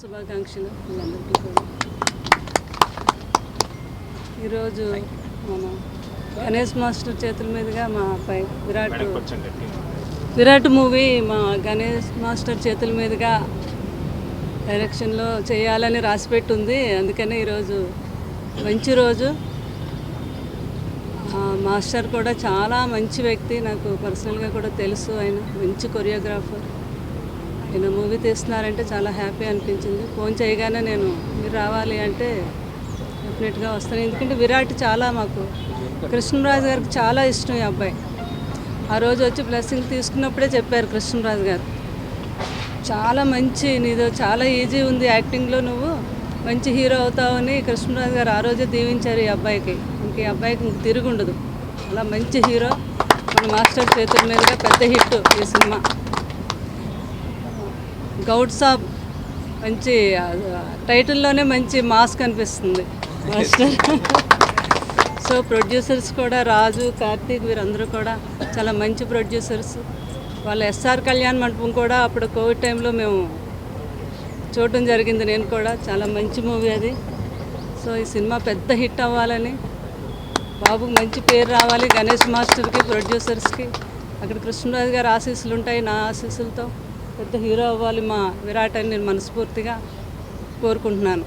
శుభాకాంక్షలు అందరికీ కూడా. ఈరోజు మన గణేష్ మాస్టర్ చేతుల మీదుగా మా అబ్బాయి విరాట్ మూవీ మా గణేష్ మాస్టర్ చేతుల మీదుగా డైరెక్షన్లో చేయాలని రాసిపెట్టుంది. అందుకనే ఈరోజు మంచి రోజు. మాస్టర్ కూడా చాలా మంచి వ్యక్తి, నాకు పర్సనల్గా కూడా తెలుసు. ఆయన మంచి కొరియోగ్రాఫర్. ఆయన మూవీ తీస్తున్నారంటే చాలా హ్యాపీ అనిపించింది. ఫోన్ చేయగానే నేను మీరు రావాలి అంటే డెఫినెట్గా వస్తాను. ఎందుకంటే విరాట్ చాలా మాకు కృష్ణరాజు గారికి చాలా ఇష్టం ఈ అబ్బాయి. ఆ రోజు వచ్చి బ్లెస్సింగ్ తీసుకున్నప్పుడే చెప్పారు కృష్ణరాజు గారు, చాలా మంచి నీదో చాలా ఈజీ ఉంది యాక్టింగ్లో, నువ్వు మంచి హీరో అవుతావని కృష్ణరాజు గారు ఆ రోజే దీవించారు ఈ అబ్బాయికి. ఇంక ఈ అబ్బాయికి ఇంక తిరుగుండదు. అలా మంచి హీరో మన మాస్టర్ చేతుల మీదుగా పెద్ద హిట్ ఈ సినిమా. గౌడ్ సాబ్ మంచి టైటిల్లోనే మంచి మాస్ కనిపిస్తుంది మాస్టర్. సో ప్రొడ్యూసర్స్ కూడా రాజు, కార్తీక్ వీరందరూ కూడా చాలా మంచి ప్రొడ్యూసర్స్. వాళ్ళ ఎస్ఆర్ కళ్యాణ్ మండపం కూడా అప్పుడు కోవిడ్ టైంలో మేము చూడటం జరిగింది. నేను కూడా చాలా మంచి మూవీ అది. సో ఈ సినిమా పెద్ద హిట్ అవ్వాలని, బాబుకి మంచి పేరు రావాలి, గణేష్ మాస్టర్కి, ప్రొడ్యూసర్స్కి, అక్కడ కృష్ణరాజు గారి ఆశీస్సులు ఉంటాయి, నా ఆశీస్సులతో పెద్ద హీరో అవ్వాలి మా విరాట్ అని నేను మనస్ఫూర్తిగా కోరుకుంటున్నాను.